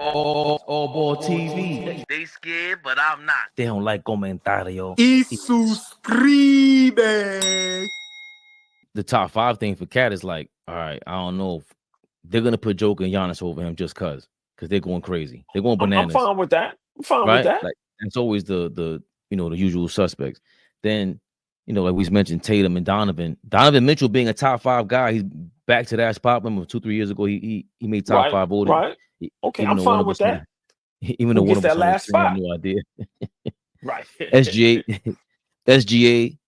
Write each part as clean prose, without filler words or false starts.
AllBall TV. They scared, but I'm not. They don't like comentario. Y suscribe. The top 5 thing for Cat is like, all right, I don't know if they're gonna put Joker and Giannis over him just because they're going crazy. They're going bananas. I'm fine with that. I'm fine right? with that. Like it's always the the usual suspects. Then like we mentioned Tatum and Donovan. Donovan Mitchell being a top 5 guy, he's back to that spot. Remember 2-3 years ago, he made top 5 voting. Right. Okay, I'm fine with that. Even though one of us that last spot, no idea. Right. SGA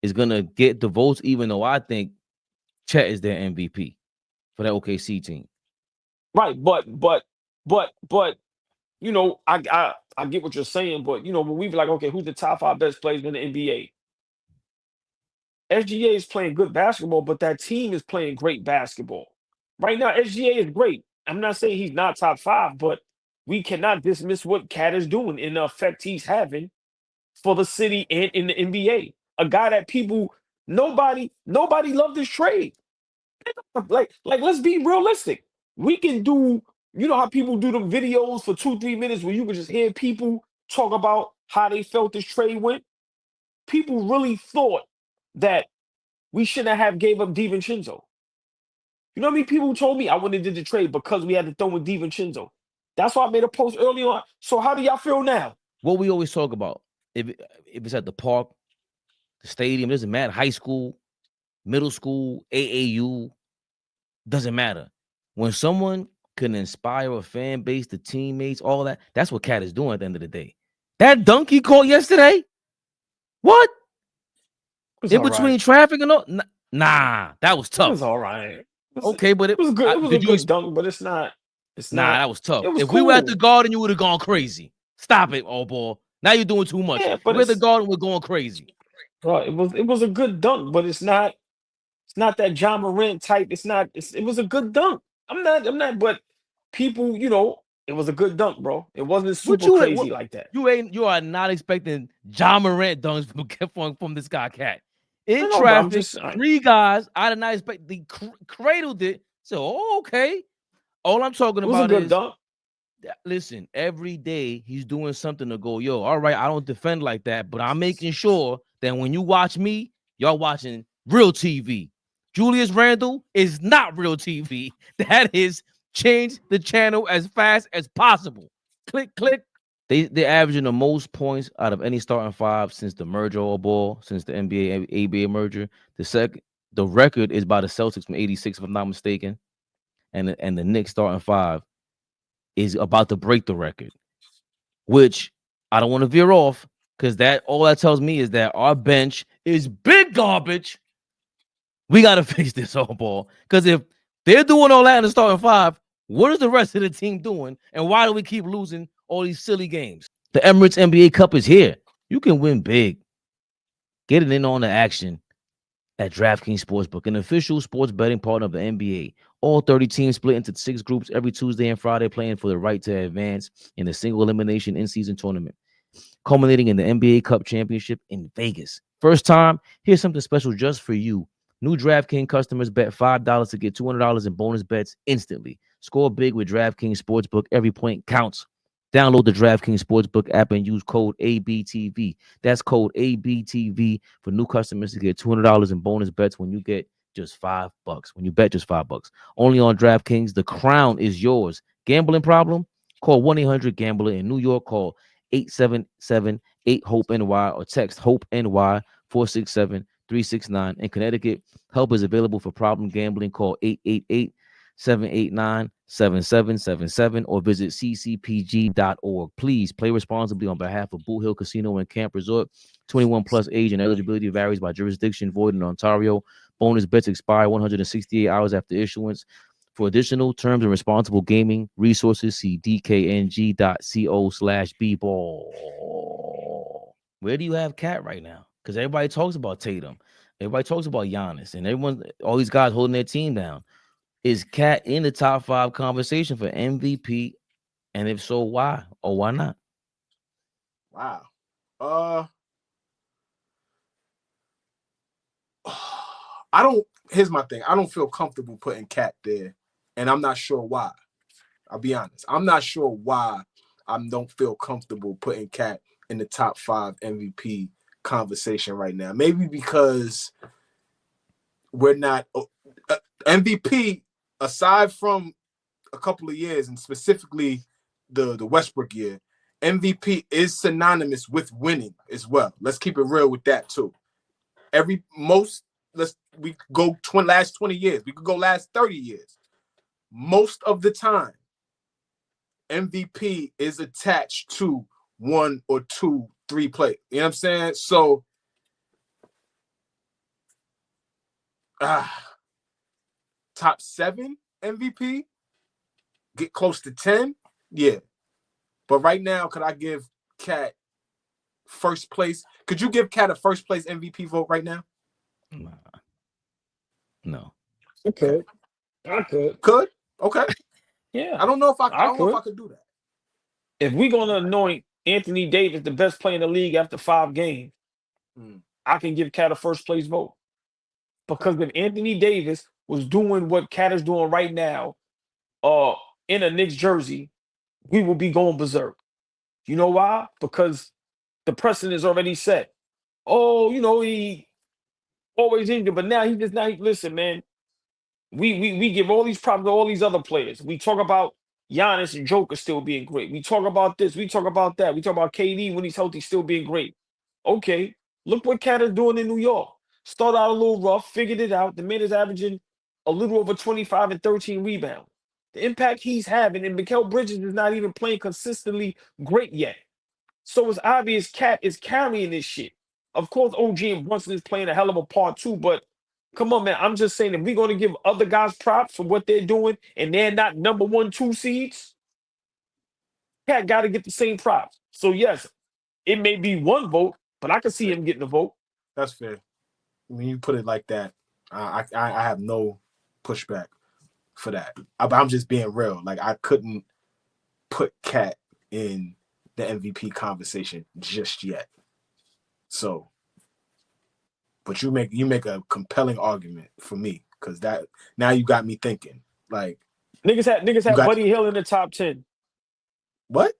is gonna get the votes, even though I think Chet is their MVP for that OKC team. Right, but I get what you're saying, but when we be like, okay, who's the top 5 best players in the NBA? SGA is playing good basketball, but that team is playing great basketball. Right now, SGA is great. I'm not saying he's not top 5, but we cannot dismiss what Cat is doing and the effect he's having for the city and in the NBA. A guy that nobody loved this trade. Like, let's be realistic. We can do, how people do the videos for 2-3 minutes where you can just hear people talk about how they felt this trade went. People really thought that we shouldn't have gave up DiVincenzo. You know what I mean? People told me I wouldn't have did the trade because we had to throw in DiVincenzo. That's why I made a post early on. So how do y'all feel now? What we always talk about, if it's at the park, the stadium, doesn't matter, high school, middle school, AAU, doesn't matter. When someone can inspire a fan base, the teammates, all that, that's what Cat is doing at the end of the day. That dunk he caught yesterday, what? In between traffic and all? Nah, that was tough. It was all right. Okay, but it was good. It was a good dunk, but it's not. Nah, that was tough. If we were at the Garden, you would have gone crazy. Stop it, AllBall. Now you're doing too much. Yeah, but we're at the Garden, we're going crazy. Bro, it was a good dunk, but it's not that John Morant type. It was a good dunk. I'm not, but people, it was a good dunk, bro. It wasn't super crazy like that. You are not expecting John Morant dunks from this guy, Cat. In traffic, 3 guys, I did not expect, they cradled it. So, okay. All I'm talking about is, dunk. Listen, every day he's doing something to go, yo, all right, I don't defend like that, but I'm making sure that when you watch me, y'all watching real TV. Julius Randle is not real TV. That is change the channel as fast as possible. Click, click. They're averaging the most points out of any starting 5 since the merger, AllBall, since the NBA ABA merger. The record is by the Celtics from '86, if I'm not mistaken, and the Knicks starting 5 is about to break the record, which I don't want to veer off because all that tells me is that our bench is big garbage. We got to fix this, AllBall, because if they're doing all that in the starting 5, what is the rest of the team doing, and why do we keep losing all these silly games? The Emirates NBA Cup is here. You can win big. Get it in on the action at DraftKings Sportsbook, an official sports betting partner of the NBA. All 30 teams split into 6 groups every Tuesday and Friday, playing for the right to advance in a single elimination in-season tournament, culminating in the NBA Cup Championship in Vegas. First time, here's something special just for you. New DraftKings customers bet $5 to get $200 in bonus bets instantly. Score big with DraftKings Sportsbook. Every point counts. Download the DraftKings Sportsbook app and use code ABTV. That's code ABTV for new customers to get $200 in bonus bets when you get just $5. When you bet just $5. Only on DraftKings. The crown is yours. Gambling problem? Call 1-800-GAMBLER. In New York, call 877-8-HOPE-NY or text HOPE-NY 467-369. In Connecticut, help is available for problem gambling. Call 888-789-7777 or visit ccpg.org. Please play responsibly on behalf of Boot Hill Casino and Camp Resort. 21 plus age and eligibility varies by jurisdiction. Void in Ontario. Bonus bets expire 168 hours after issuance. For additional terms and responsible gaming resources, see dkng.co/bball. Where do you have Cat right now? Because everybody talks about Tatum. Everybody talks about Giannis. And all these guys holding their team down. Is Cat in the top 5 conversation for MVP? And if so, why? Or why not? Wow. Here's my thing. I don't feel comfortable putting Cat there, and I'm not sure why. I'll be honest. I'm not sure why I don't feel comfortable putting Cat in the top 5 MVP conversation right now. Maybe because we're not MVP, aside from a couple of years, and specifically the Westbrook year, MVP is synonymous with winning as well. Let's keep it real with that too. We go last 20 years. We could go last 30 years. Most of the time, MVP is attached to 1 or 2, 3 players. You know what I'm saying? So, top 7 MVP, get close to 10, yeah. But right now, could I give Cat first place? Could you give Cat a first place MVP vote right now? No. Okay. I could. Could? Okay. Yeah. I don't know if I could do that. If we're gonna anoint Anthony Davis the best player in the league after 5 games, I can give Cat a first place vote. Because if Anthony Davis was doing what Cat is doing right now, in a Knicks jersey, we will be going berserk. You know why? Because the precedent is already set. Oh, he always injured, but now listen, man. We give all these props to all these other players. We talk about Giannis and Joker still being great. We talk about this. We talk about that. We talk about KD when he's healthy still being great. Okay, look what Cat is doing in New York. Start out a little rough, figured it out. The man is averaging a little over 25 and 13 rebounds. The impact he's having, and Mikal Bridges is not even playing consistently great yet. So it's obvious Cat is carrying this shit. Of course, OG and Brunson is playing a hell of a part too, but come on, man. I'm just saying, if we're going to give other guys props for what they're doing and they're not number 1, 2 seeds, Cat got to get the same props. So, yes, it may be 1 vote, but I can see him getting a vote. That's fair. When you put it like that, I have no pushback for that. I'm just being real. Like, I couldn't put Cat in the MVP conversation just yet. So, but you make a compelling argument for me, because that now you got me thinking. Like, niggas had Buddy Hill in the top 10. What?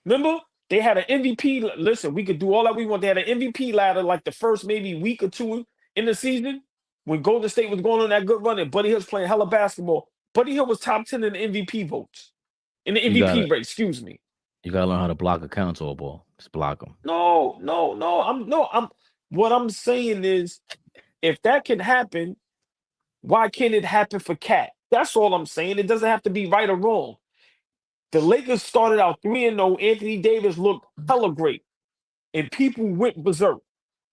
Remember? They had an MVP. Listen, we could do all that we want. They had an MVP ladder like the first maybe week or 2 in the season when Golden State was going on that good run and Buddy Hill's playing hella basketball. Buddy Hill was top 10 in the MVP votes. In the MVP rate, excuse me. You gotta learn how to block accounts, AllBall. Just block them. No. What I'm saying is, if that can happen, why can't it happen for Cat? That's all I'm saying. It doesn't have to be right or wrong. The Lakers started out 3-0. Anthony Davis looked hella great, and people went berserk.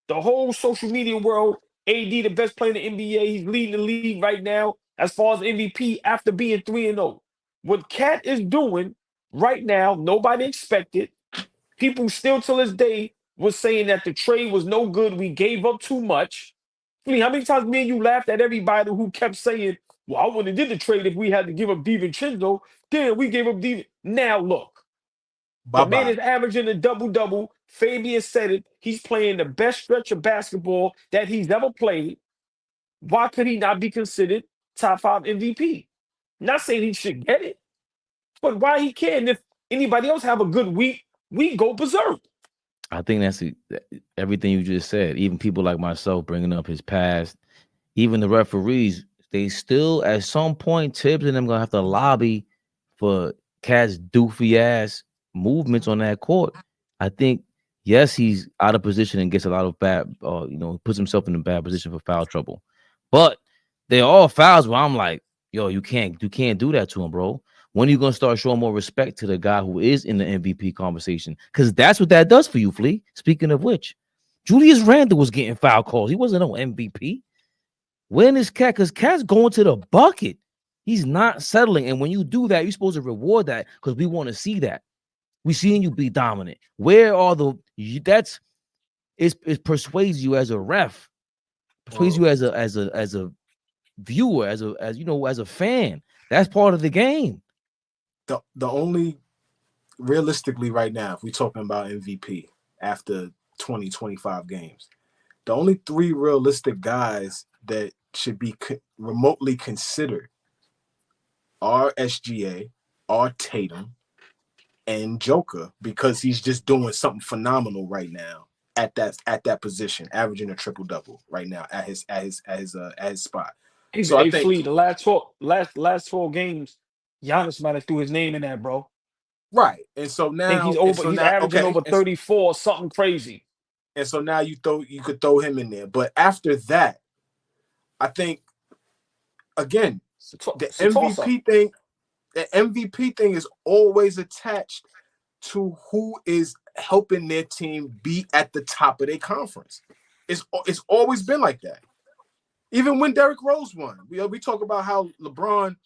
The whole social media world, AD, the best player in the NBA, he's leading the league right now as far as MVP after being 3-0. What Cat is doing right now, nobody expected. People still till this day was saying that the trade was no good. We gave up too much. I mean, how many times me and you laughed at everybody who kept saying, well, I wouldn't have did the trade if we had to give up DiVincenzo. Then we gave up DiVincenzo. Now look, the man is averaging a double-double. Fabian said it. He's playing the best stretch of basketball that he's ever played. Why could he not be considered top 5 MVP? Not saying he should get it, but why he can? If anybody else have a good week, we go berserk. I think that's everything you just said. Even people like myself bringing up his past, even the referees, they still at some point, Tibbs and them gonna have to lobby for Cat's doofy ass movements on that court. I think, yes, he's out of position and gets a lot of bad, puts himself in a bad position for foul trouble. But they're all fouls where I'm like, yo, you can't do that to him, bro. When are you gonna start showing more respect to the guy who is in the MVP conversation? Because that's what that does for you, Flea. Speaking of which, Julius Randle was getting foul calls. He wasn't no MVP. When is Cat? Because Cat's going to the bucket. He's not settling. And when you do that, you're supposed to reward that, because we want to see that. We seeing you be dominant. Where are it persuades you as a ref, persuades you as a viewer, as a fan. That's part of the game. The only, realistically right now, if we're talking about MVP after 20, 25 games, the only 3 realistic guys that should be remotely considered are SGA, are Tatum and Joker, because he's just doing something phenomenal right now at that position, averaging a triple double right now at his spot. So I Hey, think Flea, the last 12 games, Giannis might have threw his name in that, bro. right, and so Think now, he's averaging over 34, something crazy. and so now you could throw him in there, but after that, I think again the It's a toss-up. MVP thing is always attached to who is helping their team be at the top of their conference. It's always been like that. Even when Derrick Rose won, we talk about how LeBron.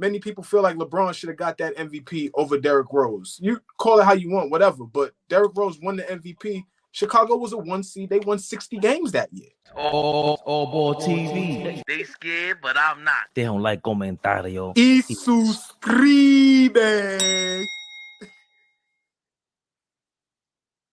Many people feel like LeBron should have got that MVP over Derrick Rose. You call it how you want, whatever. But Derrick Rose won the MVP. Chicago was a 1 seed. They won 60 games that year. AllBall TV. They scared, but I'm not. They don't like comentario. Y suscribe.